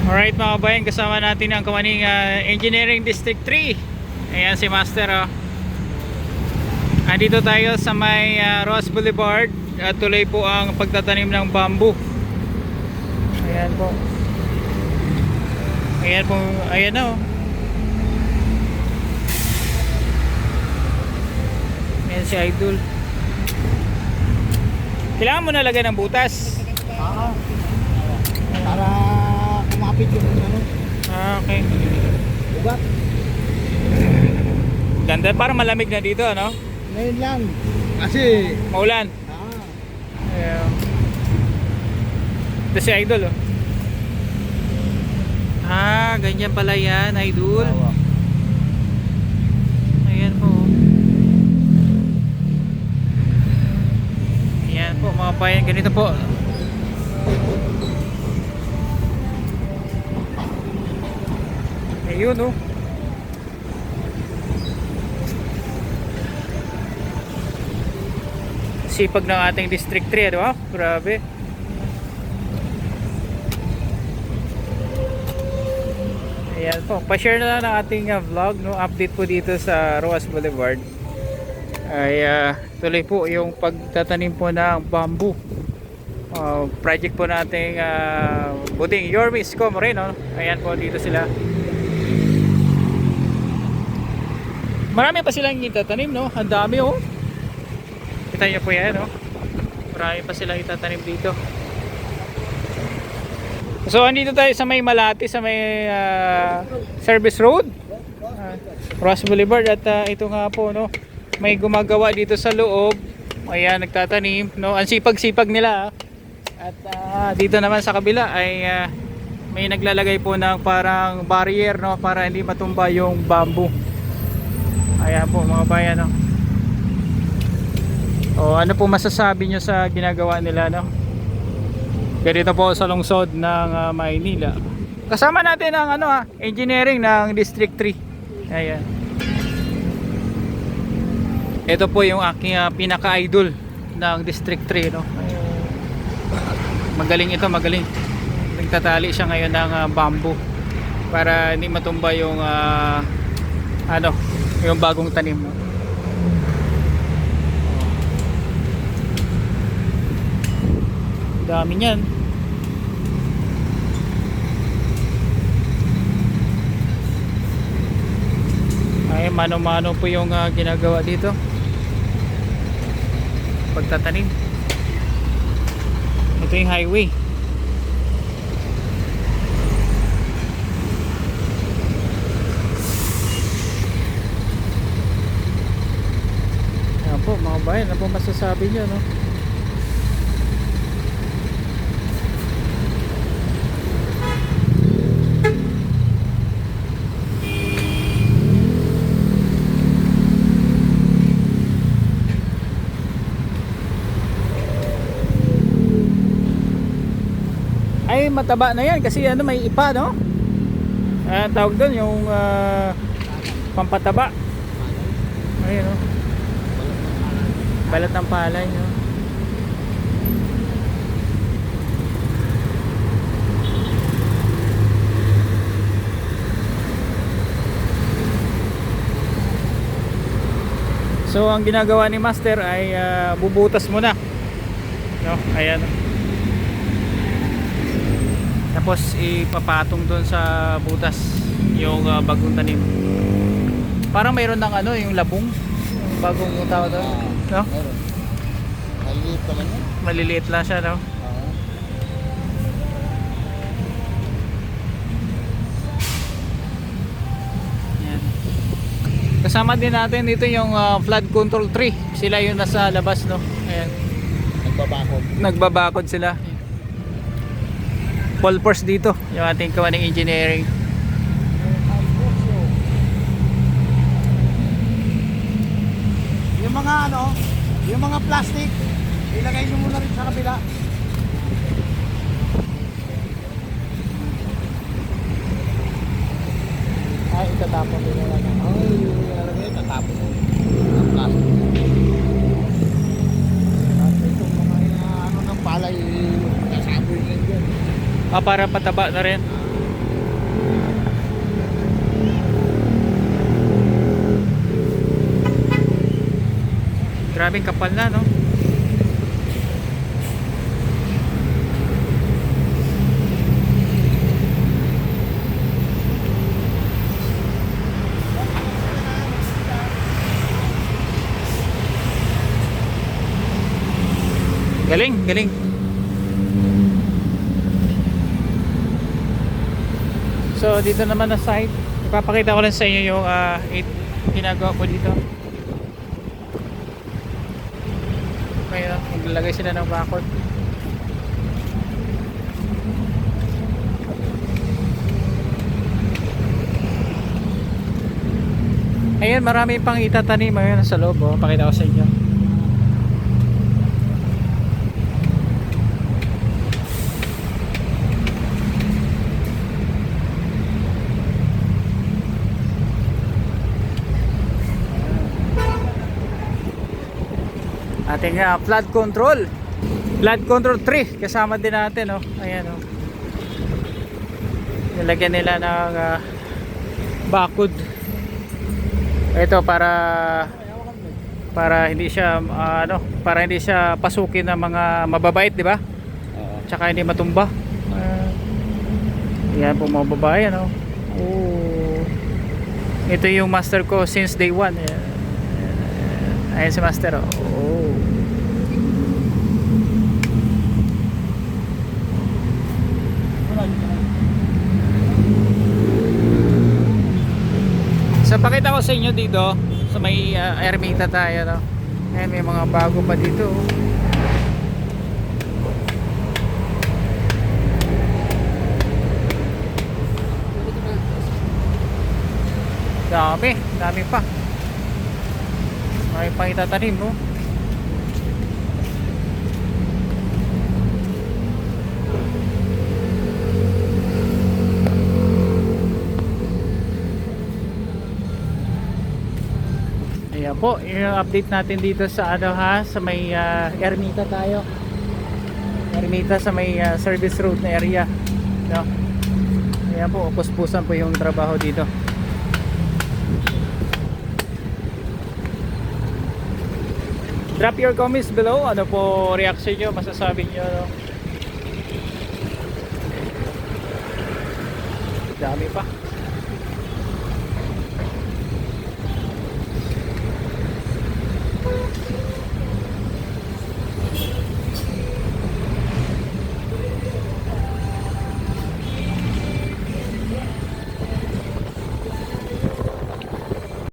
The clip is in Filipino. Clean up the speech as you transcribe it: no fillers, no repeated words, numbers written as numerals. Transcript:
Alright mga kabayan, kasama natin ang Kawaning Engineering District 3. Ayan si Master Andito tayo sa may Ross Boulevard at tuloy po ang pagtatanim ng bamboo. Ayan po. Ayan po, ayan na Ayan si Idol. Kailangan mo nalagyan ng butas. Para kumapit yung ano. Okay. Ugat. Ganda, parang malamig na dito, ano? Ngayon lang. Kasi Maulan. Ayan. Ito si Idol, ganyan pala yan, Idol. Ayan po. Ayan po mga bayan, ganito po. Ayun sipag ng ating District 3, di ba? Grabe. Ayan po, pa-share na lang ng ating vlog, update po dito sa Roas Boulevard. Ay tuloy po yung pagtatanim po ng bamboo. Project po nating buting Yorme Isko Moreno. Ayan po, dito sila. Marami pa silang itatanim, no? Ang dami, kita nyo po yan, marami pa silang itatanim dito. So andito tayo sa may Malati, sa may Service Road, Ross Boulevard. At ito nga po, may gumagawa dito sa loob. Ayan, nagtatanim, ang sipag-sipag nila. At dito naman sa kabila ay may naglalagay po ng parang barrier, para hindi matumba yung bamboo. Ayan po mga bayan, ano po masasabi nyo sa ginagawa nila, ganito po sa lungsod ng Maynila. Kasama natin ang engineering ng District 3. Ayan. Ito po yung aking pinaka-idol ng District 3, Magaling ito, magaling. Nagtatali siya ngayon ng bamboo para hindi matumba yung yung bagong tanim. Dami niyan. Ay, mano-mano po yung ginagawa dito. Pagtatanim. Ito yung highway. Ayan po mga bayan, ano po masasabi nyo, Ay, mataba na yan kasi may ipa, tawag doon yung pampataba. Ayun, balat ng palay, So ang ginagawa ni Master ay bubutas muna, ayan, tapos ipapatong doon sa butas yung bagong tanim. Parang mayroon ng yung labong, yung bagong tawag doon, Maliliit naman yan. maliliit lang siya, Yan. Kasama din natin dito yung flood control tree. Sila yung nasa labas, Ayan. Nagbabakod sila. Pulpers dito, yung ating Kawaning Engineering. Yung mga yung mga plastic, ilagay nyo muna rin sa kabila. Ay, itatapon din nila. Tatapos ang plastic. At itong mga ng palay, nasaboy lang dyan. Para pataba na rin. Grabe kapal na, no? Galing, galing. So dito naman na side, ipapakita ko lang sa inyo yung ginagawa ko dito. May maglalagay sila ng bakod. Ayun, marami pang itatanim ngayon sa loob, oh. Pakita ko sa inyo. Ating flood control 3 kasama din natin, oh. Ayan, oh. Nilagyan nila ng bakod ito para hindi siya para hindi siya pasukin ng mga mababait, di ba? Tsaka hindi matumba. Yan po mga babae, ano. Oh. Ito yung master ko since day 1. Ayan si master, oh. So pakita ko sa inyo dito sa may ermita tayo, no? Ayan, may mga bago pa dito, oh. Dami pa. May pang itatanim, no? Ayan po, yung update natin dito sa sa may ermita tayo. Ermita sa may service road na area, no? Ayan po, puspusan po yung trabaho dito. Drop your comments below. Ano po reaction nyo, masasabi nyo, no? Dami pa.